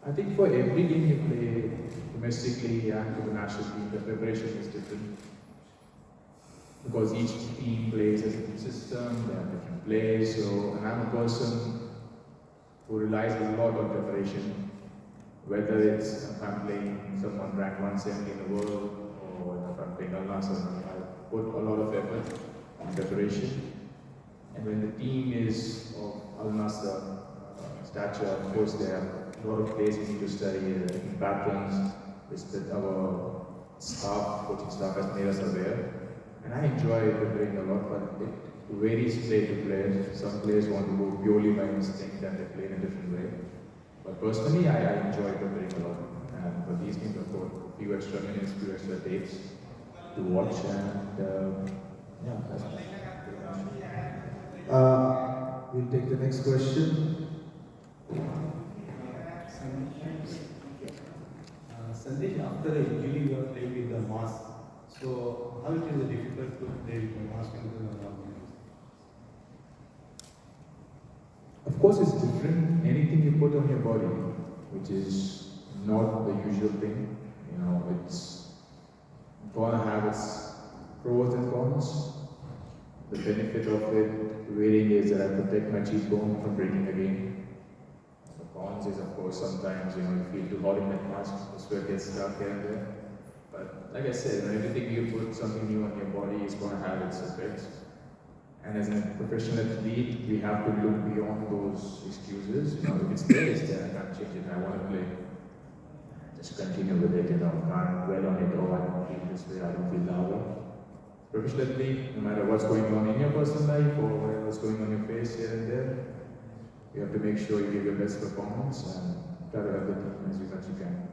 I think for every game you play domestically and for the national team, the preparation is different because each team plays as a different system, they have different players. So, and I'm a person who relies a lot on preparation, whether it's if I'm playing someone ranked 170 in the world or if I'm playing Al Nassr, I put a lot of effort on preparation. And when the team is of Al Nassr stature, of course, there are a lot of plays we need to study, patterns, which that our staff, coaching staff has made us aware. And I enjoy preparing a lot, but it varies player to player. Some players want to go purely by instinct and they play in a different way. But personally, I enjoy preparing a lot. And for these games, of course, a few extra minutes, few extra dates to watch, and yeah, that's We'll take the next question. Sandesh, after the injury you are playing with the mask. So how it is difficult to play with the mask in the tournament? Of course, it's different. Anything you put on your body, which is not the usual thing, it's gonna have its pros and cons. The benefit of it wearing is that I protect my cheekbone from breaking again. The cons is, of course, sometimes you feel too hot in that mask, the sweat gets stuck here and there. But like I said, everything you put something new on your body is going to have its effects. And as a professional athlete, we have to look beyond those excuses. If it's there, it's there. I can't change it. I want to play. Just continue with it. Can't dwell on it. Oh, I don't feel this way. I don't feel that way. Professional athlete, no matter what's going on in your personal life or what's going on in your face here and there, you have to make sure you give your best performance and try to help the team as much as you can.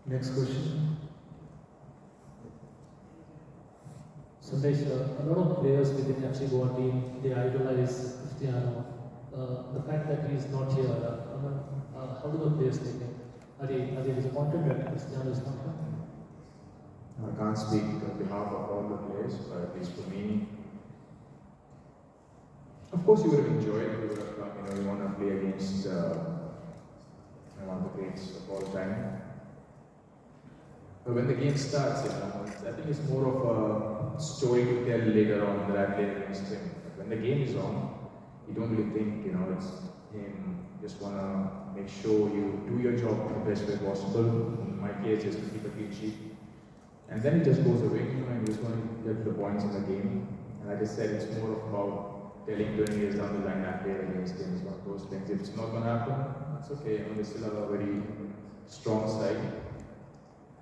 Next question. Sandesh, a lot of players within FC Goa team, they idolize Cristiano. The fact that he is not here, how do the players take it? Are they disappointed that Cristiano is not here? I can't speak on behalf of all the players, but at least for me, of course you would have enjoyed it. You would have come, you want to play against one of the greats of all time. But when the game starts, I think it's more of a story to tell later on that I played against him. But when the game is on, you don't really think, it's him. You just want to make sure you do your job the best way possible. In my case, just to keep a clean sheet. And then it just goes away, and you just want to get the points in the game. And like I said, it's more about telling 20 years down the line I played against him. It's one of those things. If it's not going to happen, that's okay. We still have a very strong side.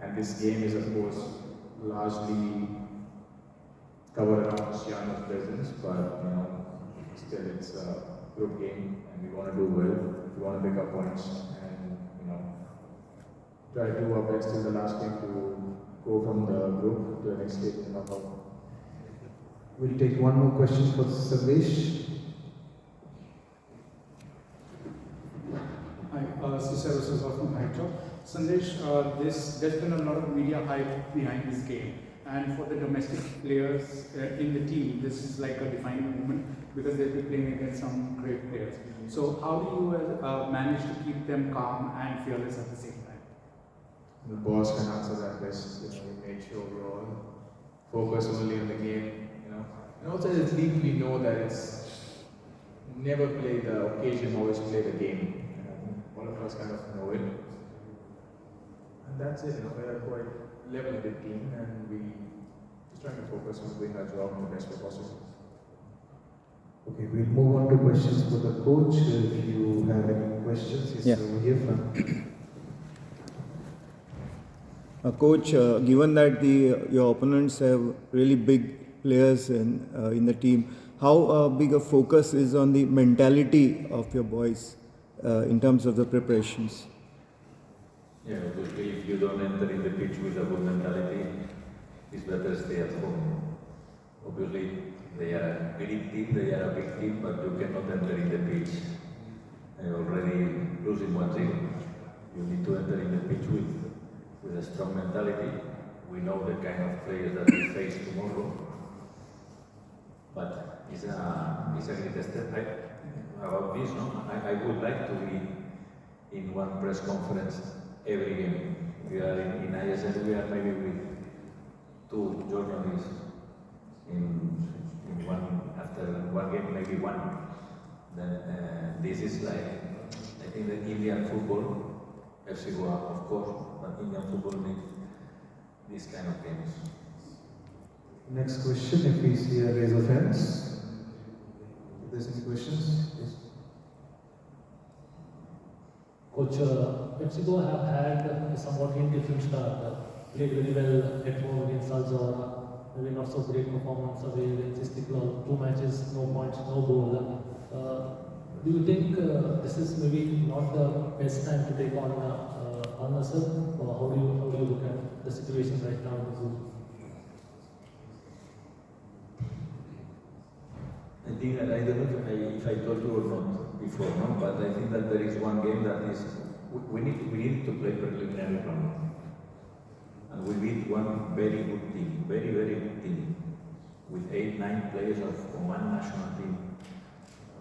And this game is, of course, largely covered around Cristiano's presence, but still it's a group game, and we want to do well. We want to pick up points, and try to do our best in the last game to go from the group to the next stage and knock out. We'll take one more question for Sandesh. Hi, Cicero Souza from Hydro. Sandesh, there's been a lot of media hype behind this game, and for the domestic players in the team, this is like a defining moment because they'll be playing against some great players. So how do you manage to keep them calm and fearless at the same time? The boss can answer that best. We make sure we all focus only on the game. And also as a league, we know that it's never play the occasion, always play the game. All of us kind of know it. And that's it. We're quite level-headed team, and we just trying to focus on doing our job in the best way possible. Okay, we'll move on to questions for the coach. If you have any questions, yes, over here from. Coach, given that your opponents have really big players in the team, how big a focus is on the mentality of your boys in terms of the preparations? Yeah, obviously, if you don't enter in the pitch with a good mentality, it's better stay at home. Obviously, they are a great team, they are a big team, but you cannot enter in the pitch already losing 1-0. You need to enter in the pitch with a strong mentality. We know the kind of players that we face tomorrow, but it's a great step about this. I would like to be in one press conference every game. We are in ISL, we are maybe with 2 journalists in one, after one game, maybe one. Then this is like, I think that Indian football, FC Goa of course, but Indian football needs these kind of games. Next question, if we see a raise of hands. If there's any questions, yes. Coach, FC Goa have had a somewhat indifferent start. Played very well at home against Salzora, maybe not so great performance away against Istiklal. 2 matches, no points, no goal. Do you think this is maybe not the best time to take on Nassr? Or how do you look at the situation right now in the group? I think, I don't know if I told you or not before, no? But I think that there is one game that is, we need to play preliminary round. And we beat one very good team, very, very good team, with 8-9 players of one national team.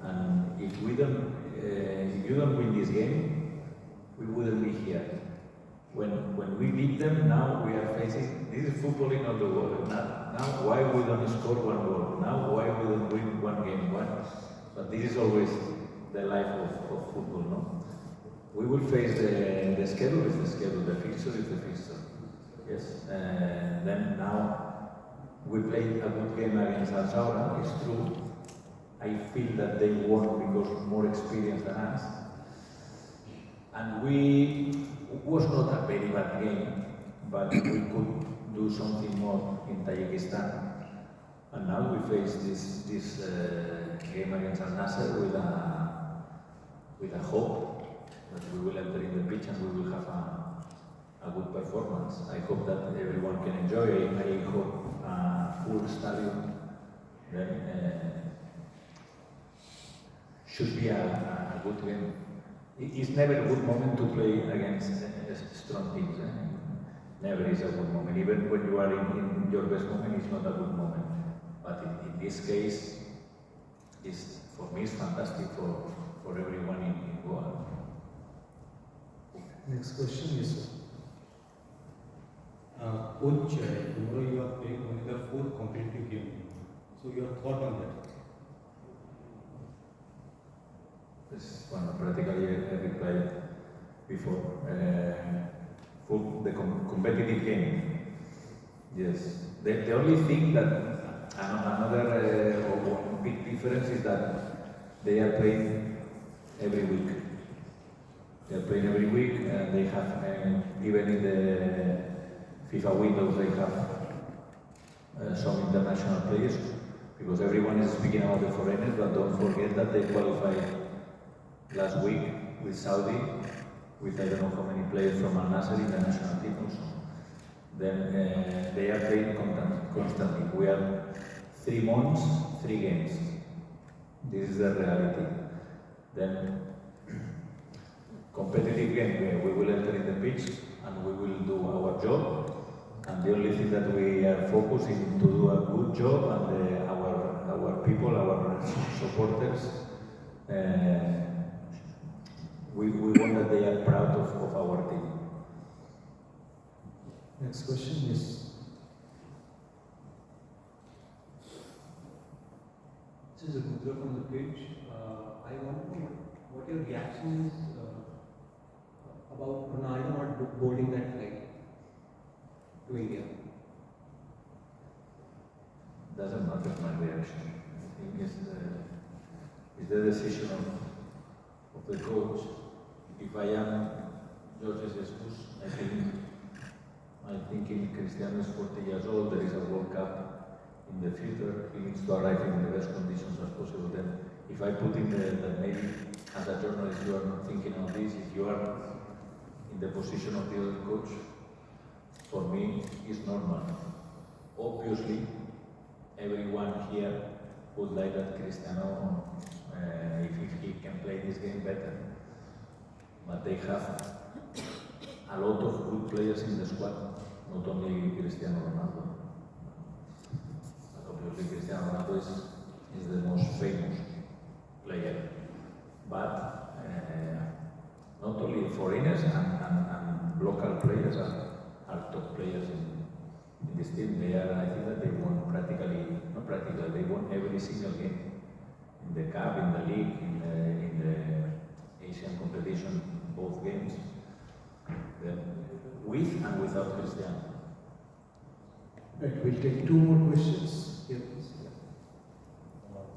And if you don't win this game, we wouldn't be here. When we beat them, now we are facing, this is football in all the world. Now why we don't score one goal? Now why we don't win one game? But this is always the life of football, no? We will face the schedule is the schedule, the fixture is the fixture. Yes. Then now we played a good game against Al-Zawra, it's true. I feel that they won because more experienced than us. And it was not a very bad game, but we could do something more in Tajikistan. And now we face this game against Nassr with a hope that we will enter in the pitch and we will have a good performance. I hope that everyone can enjoy it. I hope a full stadium. Then should be a good game. It's never a good moment to play against strong teams. Never is a good moment. Even when you are in your best moment, it's not a good moment. But in this case, for me, it's fantastic for everyone in Goa. Next question, yes, sir. Coach, tomorrow you are playing only the 4th competitive game. So your thought on that? This one practically I replied before. For the competitive game, yes. The only thing that another big difference is that they are playing every week. They are playing every week, and they have even in the FIFA windows they have some international players because everyone is speaking about the foreigners, but don't forget that they qualified last week with Saudi, with I don't know how many players from Nassr in the national team also. Then they are playing constantly. We are 3 months, 3 games. This is the reality. Then competitive game where we will enter in the pitch and we will do our job. And the only thing that we are focusing to do a good job and our people, our supporters, we want that they are proud of our team. Next question, yes. This is a Mudra from the page. I want to know what your reaction is about Ronaldo not boarding that flight to India. Doesn't matter my reaction. I think it's the decision of the coach. If I am Jorge Jesus, I think Cristiano is 40 years old, there is a World Cup in the future, he needs to arrive in the best conditions as possible. Then if I put in that maybe as a journalist you are not thinking of this, if you are in the position of the other coach, for me it's normal. Obviously, everyone here would like that Cristiano, if he can play this game better. But they have a lot of good players in the squad, not only Cristiano Ronaldo. But obviously Cristiano Ronaldo is the most famous player. But not only this team, they are, I think that they won not practically, they won every single game. In the cup, in the league, in the Asian competition, both games. With and without Cristiano. Right, we'll take two more questions. Here, please.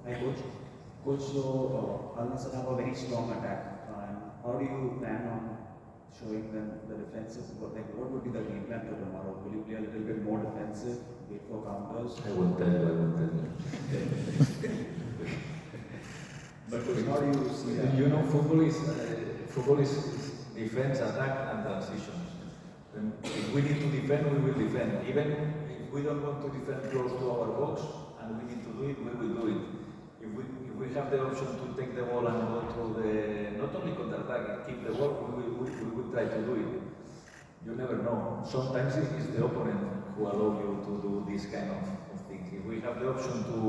Hi, Coach. Coach, so Al Nassr have a very strong attack. And how do you plan on showing them the defensive? Like, what would be the game plan for tomorrow? Will you play a little bit more defensive, wait for counters? I will tell you. But Coach, how do you see that? You know, football is defense, attack, and transitions. If we need to defend, we will defend. Even if we don't want to defend close to our box, and we need to do it, we will do it. If we have the option to take the ball and go to the, not only counter-attack, keep the ball, we will try to do it. You never know. Sometimes it is the opponent who allow you to do this kind of things. If we have the option to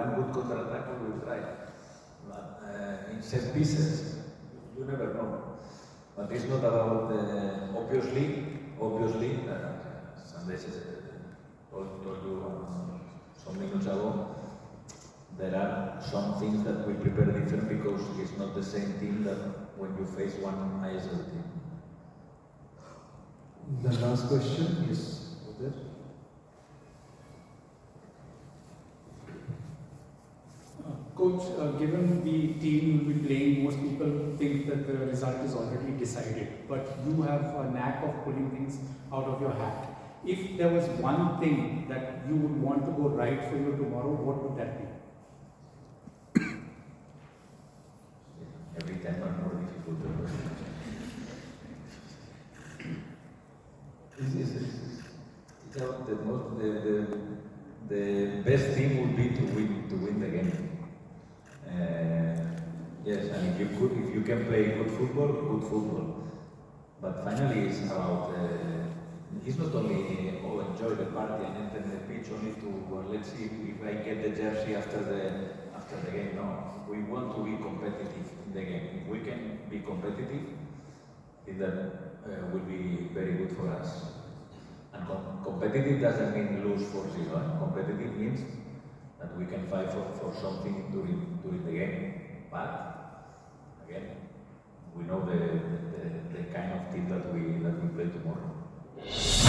one good counter-attack, we will try. But in set pieces, you never know. But it's not about, obviously, Sunday told you some minutes ago, there are some things that we prepare different because it's not the same team that when you face one ISL team. The last question is there. Coach, given the team will be playing, most people think that the result is already decided, but you have a knack of pulling things out of your hat. If there was one thing that you would want to go right for you tomorrow, what would that be? Every time are more difficult to do. It's about the best team would be to win the game. Yes, and if you can play good football. But finally, it's about it's not only enjoy the party and enter the pitch only to let's see if I get the jersey after the game. No, we want to be competitive in the game. If we can be competitive, I think that will be very good for us. And competitive doesn't mean lose 4-0. Competitive means that we can fight for something during the game. But again, we know the kind of team that we play tomorrow.